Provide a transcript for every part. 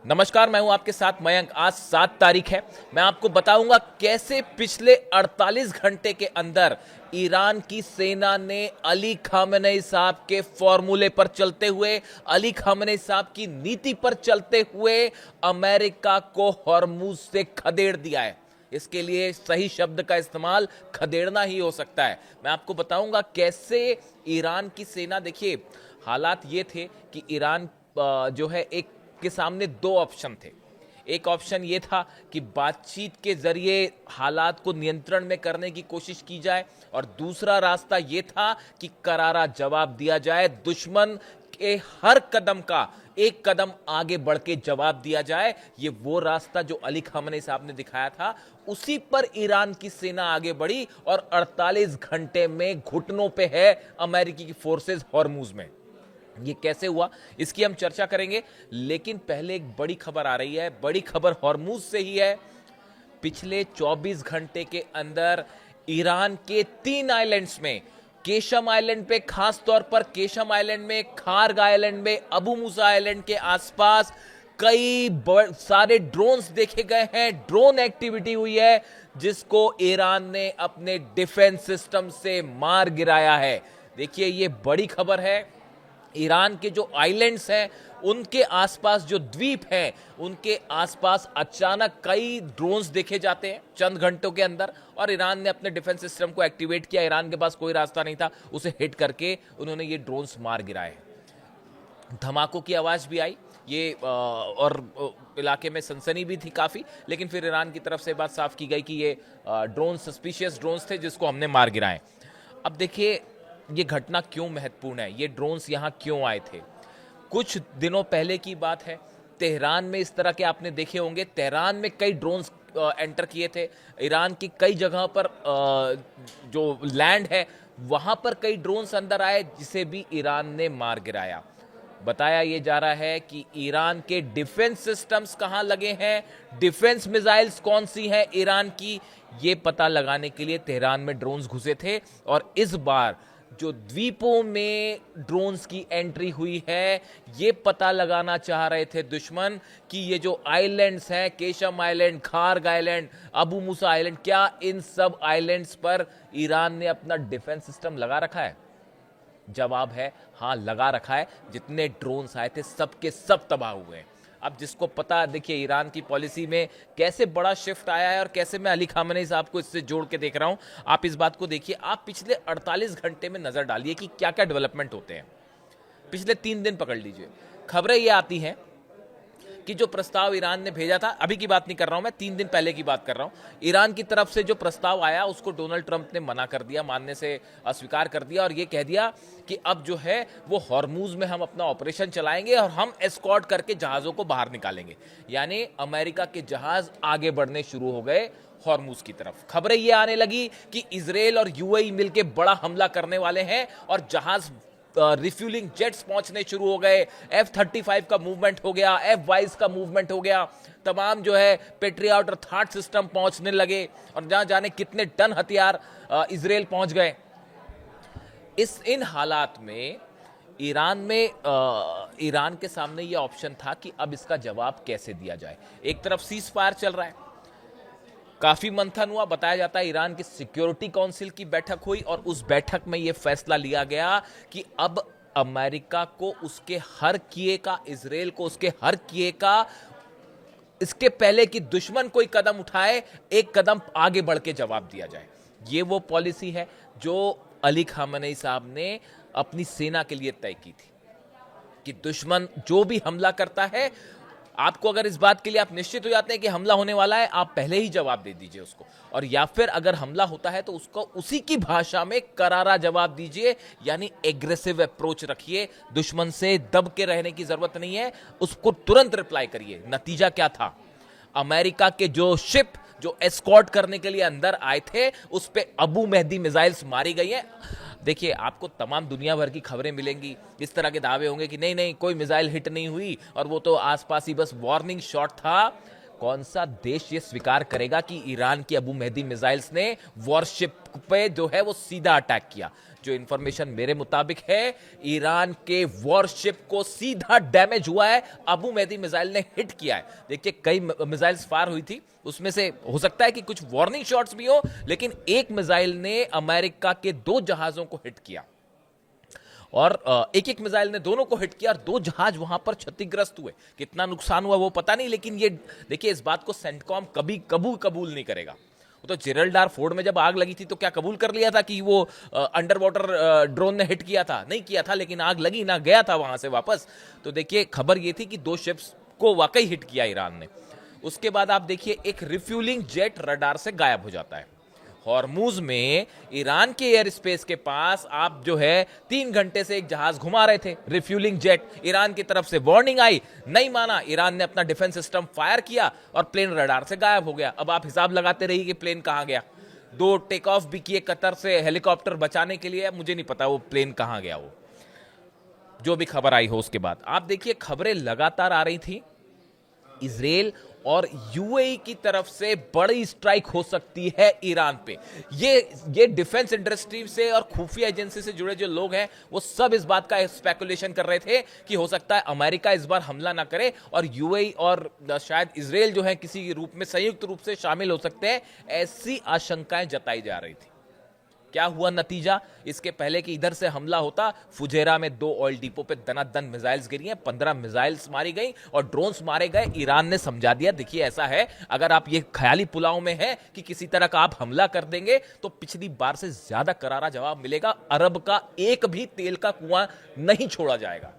नमस्कार, मैं हूं आपके साथ मयंक। आज 7 तारीख है। मैं आपको बताऊंगा कैसे पिछले 48 घंटे के अंदर ईरान की सेना ने अली खामेनेई साहब के फॉर्मूले पर चलते हुए, अली खामेनेई साहब की नीति पर चलते हुए अमेरिका को हॉर्मुज से खदेड़ दिया है। इसके लिए सही शब्द का इस्तेमाल खदेड़ना ही हो सकता है। मैं आपको बताऊंगा कैसे ईरान की सेना, देखिए हालात ये थे कि ईरान जो है एक के सामने दो ऑप्शन थे। एक ऑप्शन ये था कि बातचीत के जरिए हालात को नियंत्रण में करने की कोशिश की जाए, और दूसरा रास्ता ये था कि करारा जवाब दिया जाए, दुश्मन के हर कदम का एक कदम आगे बढ़ के जवाब दिया जाए। ये वो रास्ता जो अली खामेनेई साहब ने दिखाया था, उसी पर ईरान की सेना आगे बढ़ी और 48 घंटे में घुटनों पे है अमेरिकी की फोर्सेस हॉर्मुज में। ये कैसे हुआ, इसकी हम चर्चा करेंगे, लेकिन पहले एक बड़ी खबर आ रही है। बड़ी खबर हॉर्मुज से ही है। पिछले 24 घंटे के अंदर ईरान के 3 आइलैंड्स में, केशम आइलैंड पे, खास तौर पर केशम आइलैंड में, खार्ग आइलैंड में, अबू मूसा आइलैंड के आसपास कई सारे ड्रोन्स देखे गए हैं। ड्रोन एक्टिविटी हुई है जिसको ईरान ने अपने डिफेंस सिस्टम से मार गिराया है। देखिए, ये बड़ी खबर है। ईरान के जो आइलैंड्स हैं, उनके आसपास जो द्वीप हैं, उनके आसपास अचानक कई ड्रोन्स देखे जाते हैं चंद घंटों के अंदर, और ईरान ने अपने डिफेंस सिस्टम को एक्टिवेट किया। ईरान के पास कोई रास्ता नहीं था, उसे हिट करके उन्होंने ये ड्रोन्स मार गिराए। धमाकों की आवाज भी आई, ये और इलाके में सनसनी भी थी काफी, लेकिन फिर ईरान की तरफ से बात साफ की गई कि ये ड्रोन सस्पिशियस ड्रोन्स थे जिसको हमने मार गिराए। अब देखिए, ये घटना क्यों महत्वपूर्ण है, ये ड्रोन्स यहां क्यों आए थे। कुछ दिनों पहले की बात है, तेहरान में इस तरह के आपने देखे होंगे। तेहरान में कई ड्रोन्स एंटर किए थे। ईरान की कई जगह पर जो लैंड है, वहां पर कई ड्रोन्स अंदर आए, जिसे भी ईरान ने मार गिराया। बताया यह जा रहा है कि ईरान के डिफेंस सिस्टम्स कहां लगे हैं, डिफेंस मिसाइल्स कौन सी हैं ईरान की, ये पता लगाने के लिए तेहरान में ड्रोन्स घुसे थे। और इस बार जो द्वीपों में ड्रोन्स की एंट्री हुई है, ये पता लगाना चाह रहे थे दुश्मन कि ये जो आइलैंड्स हैं, Qeshm island, Kharg island, Abu Musa island, क्या इन सब आइलैंड्स पर ईरान ने अपना डिफेंस सिस्टम लगा रखा है। जवाब है हाँ, लगा रखा है। जितने ड्रोन्स आए थे सबके सब तबाह हुए हैं। अब जिसको पता, देखिए ईरान की पॉलिसी में कैसे बड़ा शिफ्ट आया है और कैसे मैं अली खामेनेई साहब को इससे जोड़ के देख रहा हूं। आप इस बात को देखिए, आप पिछले 48 घंटे में नजर डालिए कि क्या क्या डेवलपमेंट होते हैं। पिछले 3 दिन पकड़ लीजिए, खबरें ये आती हैं कि जो प्रस्ताव ईरान ने भेजा था, अभी की बात नहीं कर रहा हूं मैं, 3 दिन पहले की बात कर रहा हूं, ईरान की तरफ से जो प्रस्ताव आया उसको डोनाल्ड ट्रंप ने मना कर दिया, मानने से अस्वीकार कर दिया, और ये कह दिया कि अब जो है वो हॉर्मुज में हम अपना ऑपरेशन चलाएंगे और हम एस्कॉर्ट करके जहाजों को बाहर निकालेंगे। यानी अमेरिका के जहाज आगे बढ़ने शुरू हो गए हॉर्मुज की तरफ। खबरें ये आने लगी कि इजराइल और यूएई मिलकर बड़ा हमला करने वाले हैं और जहाज रिफ्यूलिंग जेट्स पहुंचने शुरू हो गए। F-35 का मूवमेंट हो गया, F-22 का मूवमेंट हो गया, तमाम जो है पेट्रियट और थाट सिस्टम पहुंचने लगे, और जहां जाने कितने टन हथियार इजराइल पहुंच गए। इन हालात में ईरान के सामने यह ऑप्शन था कि अब इसका जवाब कैसे दिया जाए। एक तरफ सीज फायर चल रहा है, काफी मंथन हुआ, बताया जाता है ईरान की सिक्योरिटी काउंसिल की बैठक हुई, और उस बैठक में यह फैसला लिया गया कि अब अमेरिका को उसके हर किए का, इजराइल को उसके हर किए का, इसके पहले कि दुश्मन कोई कदम उठाए, एक कदम आगे बढ़ के जवाब दिया जाए। ये वो पॉलिसी है जो अली खामेनेई साहब ने अपनी सेना के लिए तय की थी कि दुश्मन जो भी हमला करता है, आपको अगर इस बात के लिए आप निश्चित हो जाते हैं कि हमला होने वाला है, आप पहले ही जवाब दे दीजिए उसको, और या फिर अगर हमला होता है तो उसको उसी की भाषा में करारा जवाब दीजिए। यानी एग्रेसिव अप्रोच रखिए, दुश्मन से दब के रहने की जरूरत नहीं है, उसको तुरंत रिप्लाई करिए। नतीजा क्या था, अमेरिका के जो शिप जो एस्कॉर्ट करने के लिए अंदर आए थे, उस पे अबू मेहदी मिसाइल्स मारी गई हैं। देखिए, आपको तमाम दुनिया भर की खबरें मिलेंगी, इस तरह के दावे होंगे कि नहीं नहीं, कोई मिसाइल हिट नहीं हुई और वो तो आसपास ही बस वार्निंग शॉट था। कौन सा देश ये स्वीकार करेगा कि ईरान की अबू मेहदी मिसाइल्स ने वॉरशिप पे जो है वो सीधा अटैक किया। जो इंफॉर्मेशन मेरे मुताबिक है, ईरान के वॉरशिप को सीधा डैमेज हुआ है, अबू मेहदी मिसाइल ने हिट किया है। देखिए कई मिसाइल्स फायर हुई थी, उसमें से हो सकता है कि कुछ वार्निंग शॉट्स भी हो, लेकिन एक मिसाइल ने अमेरिका के 2 जहाजों को हिट किया और एक एक मिसाइल ने दोनों को हिट किया और 2 जहाज वहां पर क्षतिग्रस्त हुए। कितना नुकसान हुआ वो पता नहीं, लेकिन ये देखिए इस बात को सेंटकॉम कभी कबूल नहीं करेगा। वो तो जेरल्ड फोर्ड में जब आग लगी थी तो क्या कबूल कर लिया था कि वो अंडर वाटर ड्रोन ने हिट किया था? नहीं किया था, लेकिन आग लगी ना, गया था वहां से वापस। तो देखिए खबर ये थी कि 2 शिप्स को वाकई हिट किया ईरान ने। उसके बाद आप देखिए एक रिफ्यूलिंग जेट रडार से गायब हो जाता है। हॉर्मुज में ईरान के एयर स्पेस के पास आप जो है 3 घंटे से एक जहाज घुमा रहे थे, रिफ्यूलिंग जेट। ईरान की तरफ से वार्निंग आई, नहीं माना, ईरान ने अपना डिफेंस सिस्टम फायर किया और प्लेन रडार से गायब हो गया। अब आप हिसाब लगाते रहिए कि प्लेन कहां गया। 2 टेक ऑफ भी किए कतर से हेलीकॉप्टर बचाने के लिए, मुझे नहीं पता वो प्लेन कहां गया। वो जो भी खबर आई हो उसके बाद आप देखिए खबरें लगातार आ रही थी, इजराइल और यूएई की तरफ से बड़ी स्ट्राइक हो सकती है ईरान पे। ये डिफेंस इंडस्ट्री से और खुफिया एजेंसी से जुड़े जो लोग हैं वो सब इस बात का स्पेकुलेशन कर रहे थे कि हो सकता है अमेरिका इस बार हमला ना करे और यूएई और शायद इजराइल जो है किसी रूप में संयुक्त रूप से शामिल हो सकते हैं, ऐसी आशंकाएं जताई जा रही थी। क्या हुआ नतीजा? इसके पहले कि इधर से हमला होता, फुजेरा में 2 ऑयल डिपो पे दनादन मिसाइल्स गिरी हैं, 15 मिसाइल्स मारी गई और ड्रोन्स मारे गए। ईरान ने समझा दिया, देखिए ऐसा है, अगर आप ये ख्याली पुलाव में है कि किसी तरह का आप हमला कर देंगे तो पिछली बार से ज्यादा करारा जवाब मिलेगा। अरब का एक भी तेल का कुआं नहीं छोड़ा जाएगा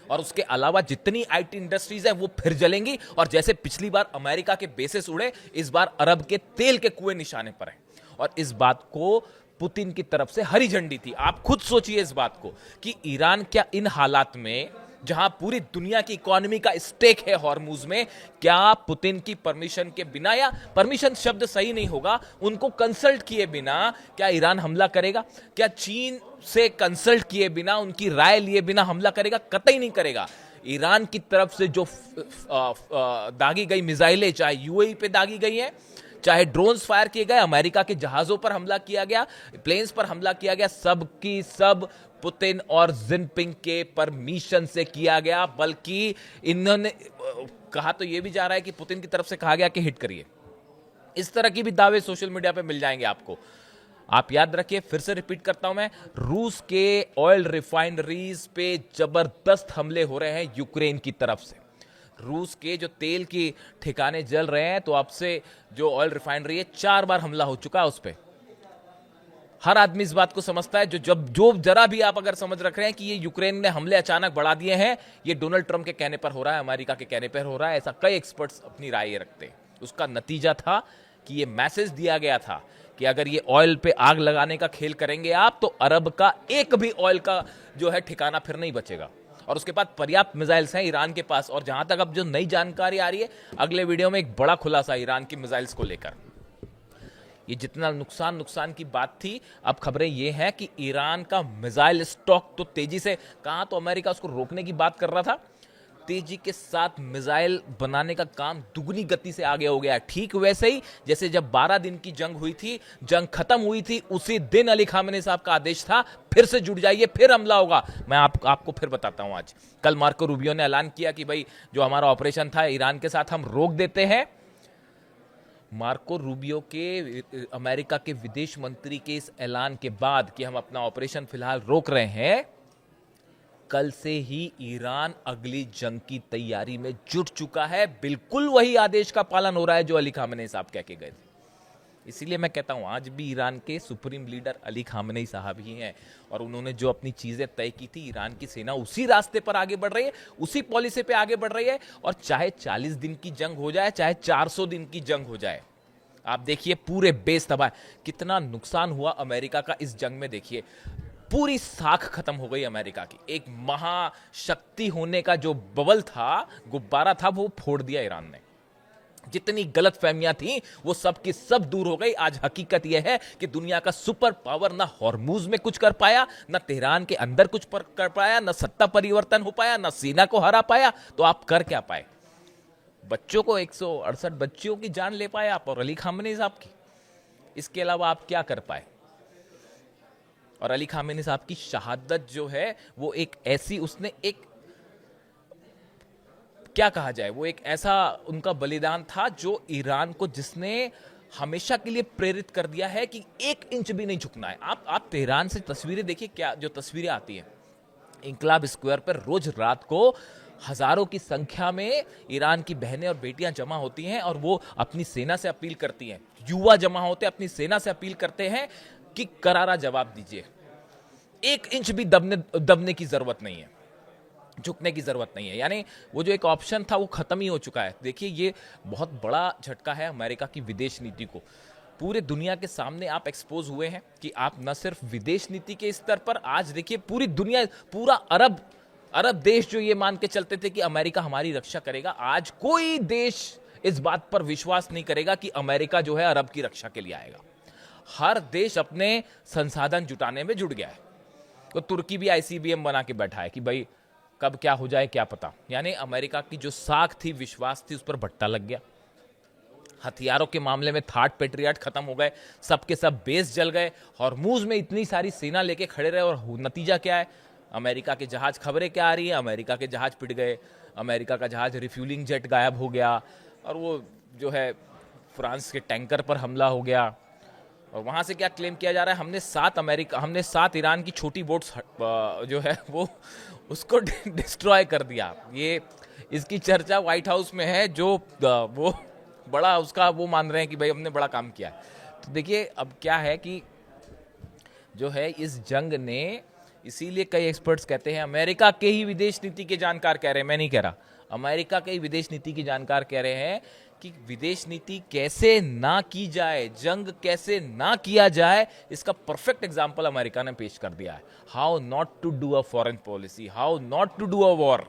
और उसके अलावा जितनी आईटी इंडस्ट्रीज है वो फिर जलेंगी। और जैसे पिछली बार अमेरिका के बेसिस उड़े, इस बार अरब के तेल के कुएं निशाने पर हैं। और इस बात को पुतिन की तरफ से हरी झंडी थी। आप खुद सोचिए इस बात को कि ईरान क्या इन हालात में, जहां पूरी दुनिया की इकोनॉमी का स्टेक है हॉर्मुज में, क्या पुतिन की परमिशन के बिना, या परमिशन शब्द सही नहीं होगा, उनको कंसल्ट किए बिना क्या ईरान हमला करेगा? क्या चीन से कंसल्ट किए बिना, उनकी राय लिए बिना हमला करेगा? कतई नहीं करेगा। ईरान की तरफ से जो दागी गई मिसाइलें, चाहे यूएई पे दागी गई है, चाहे ड्रोन्स फायर किए गए, अमेरिका के जहाजों पर हमला किया गया, प्लेन्स पर हमला किया गया, सब की सब पुतिन और जिनपिंग के परमिशन से किया गया। बल्कि इन्होंने कहा तो यह भी जा रहा है कि पुतिन की तरफ से कहा गया कि हिट करिए। इस तरह की भी दावे सोशल मीडिया पे मिल जाएंगे आपको। आप याद रखिए, फिर से रिपीट करता हूं मैं, रूस के ऑयल रिफाइनरीज पे जबरदस्त हमले हो रहे हैं यूक्रेन की तरफ से। रूस के जो तेल की ठिकाने जल रहे हैं, तो अब से जो ऑयल रिफाइनरी है 4 बार हमला हो चुका है उस पर। हर आदमी इस बात को समझता है, जो जरा भी आप अगर समझ रख रहे हैं कि ये यूक्रेन ने हमले अचानक बढ़ा दिए हैं, ये डोनाल्ड ट्रंप के कहने पर हो रहा है, अमेरिका के कहने पर हो रहा है, ऐसा कई एक्सपर्ट्स अपनी राय रखते हैं। उसका नतीजा था कि ये मैसेज दिया गया था कि अगर ये ऑयल पे आग लगाने का खेल करेंगे आप, तो अरब का एक भी ऑयल का जो है ठिकाना फिर नहीं बचेगा। और उसके बाद पर्याप्त मिसाइल्स हैं ईरान के पास। और जहां तक अब जो नई जानकारी आ रही है, अगले वीडियो में एक बड़ा खुलासा ईरान की मिसाइल्स को लेकर। ये जितना नुकसान की बात थी, अब खबरें ये हैं कि ईरान का मिसाइल स्टॉक तो तेजी से, कहां तो अमेरिका उसको रोकने की बात कर रहा था, तेजी के साथ मिसाइल बनाने का काम दुगनी गति से आगे हो गया है। ठीक वैसे ही जैसे जब 12 दिन की जंग हुई थी, जंग खत्म हुई थी, उसी दिन अली खामेनी साहब का आदेश था, फिर से जुट जाइए, फिर हमला होगा। मैं आपको फिर बताता हूं। आज कल मार्को रूबियो ने ऐलान किया कि भाई जो हमारा ऑपरेशन था ईरान के साथ हम रोक देते हैं। मार्को रूबियो के, अमेरिका के विदेश मंत्री के इस ऐलान के बाद कि हम अपना ऑपरेशन फिलहाल रोक रहे हैं, कल से ही ईरान अगली जंग की तैयारी में जुट चुका है। बिल्कुल वही आदेश का पालन हो रहा है जो अली खामेनी साहब कह के गए थे। इसीलिए मैं कहता हूं आज भी ईरान के सुप्रीम लीडर अली खामेनी साहब ही हैं और उन्होंने जो अपनी चीजें तय की थी, ईरान की सेना उसी रास्ते पर आगे बढ़ रही है, उसी पॉलिसी पे आगे बढ़ रही है। और चाहे 40 दिन की जंग हो जाए, चाहे 400 दिन की जंग हो जाए, आप देखिए पूरे बेस तबाह। कितना नुकसान हुआ अमेरिका का इस जंग में, देखिए पूरी साख खत्म हो गई अमेरिका की। एक महाशक्ति होने का जो बबल था, गुब्बारा था, वो फोड़ दिया ईरान ने। जितनी गलत फहमियां थी वो सब की सब दूर हो गई। आज हकीकत यह है कि दुनिया का सुपर पावर ना हॉर्मुज में कुछ कर पाया, ना तेहरान के अंदर कुछ कर पाया, ना सत्ता परिवर्तन हो पाया, ना सेना को हरा पाया, तो आप कर क्या पाए? बच्चों को 168 बच्चियों की जान ले पाए आप, और अली खामेनी साहब की। इसके अलावा आप क्या कर पाए? और अली खामेनी साहब की शहादत जो है वो एक ऐसी, उसने एक, क्या कहा जाए, वो एक ऐसा उनका बलिदान था जो ईरान को, जिसने हमेशा के लिए प्रेरित कर दिया है कि 1 इंच भी नहीं झुकना है। आप तेहरान से तस्वीरें देखिए, क्या जो तस्वीरें आती हैं इंकलाब स्क्वायर पर, रोज रात को हजारों की संख्या में ईरान की बहनें और बेटियां जमा होती हैं और वो अपनी सेना से अपील करती हैं, युवा जमा होते हैं, अपनी सेना से अपील करते हैं कि करारा जवाब दीजिए, 1 इंच भी दबने की जरूरत नहीं है, झुकने की जरूरत नहीं है। यानी वो जो एक ऑप्शन था वो खत्म ही हो चुका है। देखिए ये बहुत बड़ा झटका है अमेरिका की विदेश नीति को। पूरे दुनिया के सामने आप एक्सपोज हुए हैं कि आप न सिर्फ विदेश नीति के स्तर पर, आज देखिए पूरी दुनिया, पूरा अरब देश जो ये मान के चलते थे कि अमेरिका हमारी रक्षा करेगा, आज कोई देश इस बात पर विश्वास नहीं करेगा कि अमेरिका जो है अरब की रक्षा के लिए आएगा। हर देश अपने संसाधन जुटाने में जुट गया है। तो तुर्की भी आईसीबीएम बना के बैठा है कि भाई कब क्या हो जाए क्या पता। यानी अमेरिका की जो साख थी, विश्वास थी, उस पर भट्टा लग गया। हथियारों के मामले में थर्ड पेट्रियट खत्म हो गए, सबके सब बेस जल गए, हॉर्मूज में इतनी सारी सेना लेके खड़े रहे और नतीजा क्या है, अमेरिका के जहाज, खबरें क्या आ रही है, अमेरिका के जहाज पिट गए, अमेरिका का जहाज रिफ्यूलिंग जेट गायब हो गया, और वो जो है फ्रांस के टैंकर पर हमला हो गया। और वहां से क्या क्लेम किया जा रहा है, हमने 7 ईरान की छोटी बोट्स जो है वो उसको डिस्ट्रॉय कर दिया। ये इसकी चर्चा व्हाइट हाउस में है, जो वो बड़ा उसका वो मान रहे हैं कि भाई हमने बड़ा काम किया है। तो देखिए अब क्या है कि जो है इस जंग ने, इसीलिए कई एक्सपर्ट्स कहते हैं, अमेरिका के ही विदेश नीति के जानकार कह रहे हैं, मैं नहीं कह रहा, अमेरिका के ही विदेश नीति के जानकार कह रहे हैं कि विदेश नीति कैसे ना की जाए, जंग कैसे ना किया जाए, इसका परफेक्ट एग्जांपल अमेरिका ने पेश कर दिया है। How not to do a foreign policy, how not to do a war,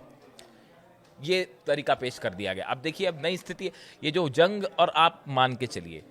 ये तरीका पेश कर दिया गया। अब देखिए अब नई स्थिति है, ये जो जंग, और आप मान के चलिए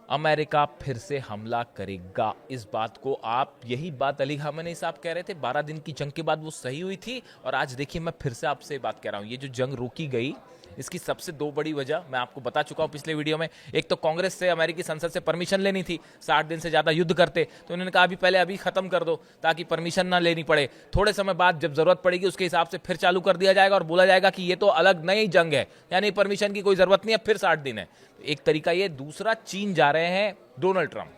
अमेरिका फिर से हमला करेगा, इस बात को आप, यही बात अली खामेनी साहब कह रहे थे 12 दिन की जंग के बाद, वो सही हुई थी। और आज देखिए मैं फिर से आपसे बात कह रहा हूं, ये जो जंग रोकी गई, इसकी सबसे 2 बड़ी वजह मैं आपको बता चुका हूं पिछले वीडियो में। एक तो कांग्रेस से, अमेरिकी संसद से परमिशन लेनी थी, 60 दिन से ज्यादा युद्ध करते, तो उन्होंने कहा अभी खत्म कर दो ताकि परमिशन ना लेनी पड़े, थोड़े समय बाद जब जरूरत पड़ेगी उसके हिसाब से फिर चालू कर दिया जाएगा और बोला जाएगा कि ये तो अलग नई जंग है, यानी परमिशन की कोई जरूरत नहीं है, फिर 60 दिन है। एक तरीका ये। दूसरा, चीन जा रहे हैं डोनाल्ड ट्रंप,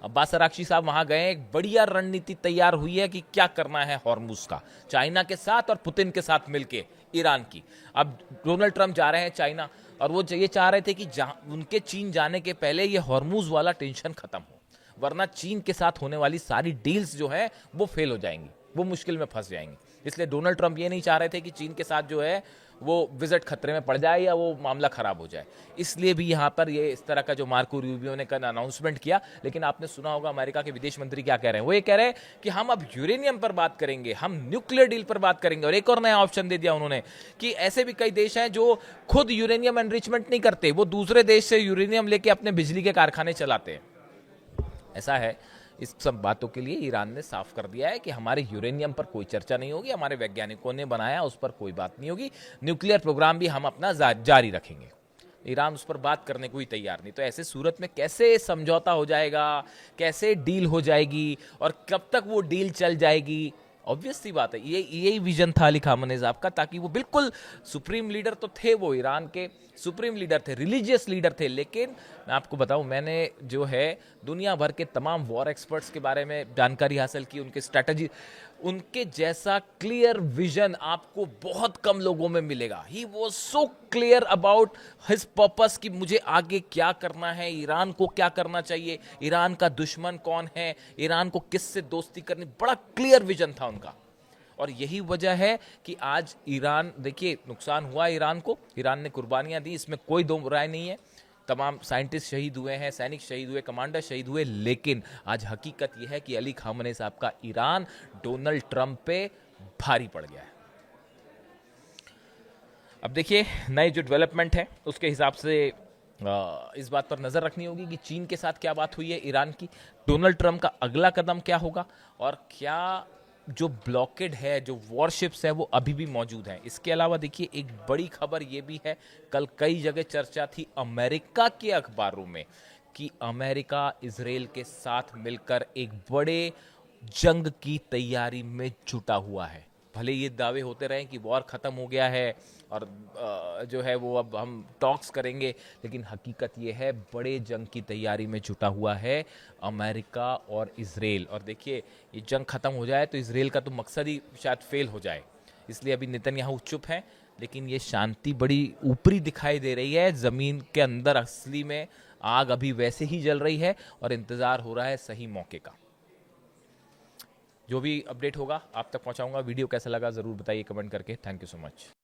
अब्बास अराक्ची साहब वहां गए, एक बढ़िया रणनीति तैयार हुई है कि क्या करना है हॉर्मुज का, चाइना के साथ और पुतिन के साथ मिलके ईरान की। अब डोनाल्ड ट्रंप जा रहे हैं चाइना, और वो ये चाह रहे थे कि उनके चीन जाने के पहले ये हॉर्मुज वाला टेंशन खत्म हो, वरना चीन के साथ होने वाली सारी डील्स जो है वो फेल हो जाएंगी, वो मुश्किल में फंस जाएंगी। इसलिए डोनाल्ड ट्रंप ये नहीं चाह रहे थे कि चीन के साथ जो है वो विजिट खतरे में पड़ जाए या वो मामला खराब हो जाए। इसलिए भी यहाँ पर ये इस तरह का जो मार्को रूबियो ने कल अनाउंसमेंट किया। लेकिन आपने सुना होगा अमेरिका के विदेश मंत्री क्या कह रहे हैं, वो ये कह रहे हैं कि हम अब यूरेनियम पर बात करेंगे, हम न्यूक्लियर डील पर बात करेंगे। और एक और नया ऑप्शन दे दिया उन्होंने कि ऐसे भी कई देश हैं जो खुद यूरेनियम एनरिचमेंट नहीं करते, वो दूसरे देश से यूरेनियम लेके अपने बिजली के कारखाने चलाते हैं। ऐसा है, इस सब बातों के लिए ईरान ने साफ कर दिया है कि हमारे यूरेनियम पर कोई चर्चा नहीं होगी, हमारे वैज्ञानिकों ने बनाया उस पर कोई बात नहीं होगी, न्यूक्लियर प्रोग्राम भी हम अपना जारी रखेंगे। ईरान उस पर बात करने को ही तैयार नहीं। तो ऐसे सूरत में कैसे समझौता हो जाएगा, कैसे डील हो जाएगी और कब तक वो डील चल जाएगी? ऑब्वियस सी बात है, यही विजन था अली खामेनी साहब का, ताकि वो बिल्कुल सुप्रीम लीडर तो थे, वो ईरान के सुप्रीम लीडर थे, रिलीजियस लीडर थे। लेकिन मैं आपको बताऊं, मैंने जो है दुनिया भर के तमाम वॉर एक्सपर्ट्स के बारे में जानकारी हासिल की, उनके स्ट्रैटेजी, उनके जैसा क्लियर विजन आपको बहुत कम लोगों में मिलेगा। He was so clear about his purpose कि मुझे आगे क्या करना है, ईरान को क्या करना चाहिए, ईरान का दुश्मन कौन है, ईरान को किससे दोस्ती करनी, बड़ा क्लियर विजन था उनका। और यही वजह है कि आज ईरान, देखिए नुकसान हुआ ईरान को, ईरान ने कुर्बानियां दी, इसमें कोई दो राय नहीं है, तमाम साइंटिस्ट शहीद हुए हैं, सैनिक शहीद हुए, कमांडर शहीद हुए। लेकिन आज हकीकत यह है कि अली खामेनी साहब का ईरान डोनाल्ड ट्रंप पे भारी पड़ गया है। अब देखिए नए जो डेवलपमेंट है उसके हिसाब से इस बात पर नजर रखनी होगी कि चीन के साथ क्या बात हुई है ईरान की, डोनाल्ड ट्रंप का अगला कदम क्या होगा, और क्या जो ब्लॉकेड है, जो वॉरशिप्स है, वो अभी भी मौजूद हैं। इसके अलावा देखिए एक बड़ी खबर ये भी है, कल कई जगह चर्चा थी अमेरिका के अखबारों में कि अमेरिका इजराइल के साथ मिलकर एक बड़े जंग की तैयारी में जुटा हुआ है। भले ये दावे होते रहे कि वॉर ख़त्म हो गया है और जो है वो अब हम टॉक्स करेंगे, लेकिन हकीकत ये है बड़े जंग की तैयारी में जुटा हुआ है अमेरिका और इजराइल। और देखिए, ये जंग ख़त्म हो जाए तो इजराइल का तो मकसद ही शायद फेल हो जाए, इसलिए अभी नेतन्याहू चुप हैं। लेकिन ये शांति बड़ी ऊपरी दिखाई दे रही है, ज़मीन के अंदर असली में आग अभी वैसे ही जल रही है और इंतज़ार हो रहा है सही मौके का। जो भी अपडेट होगा आप तक पहुंचाऊंगा। वीडियो कैसा लगा ज़रूर बताइए कमेंट करके। Thank you so much.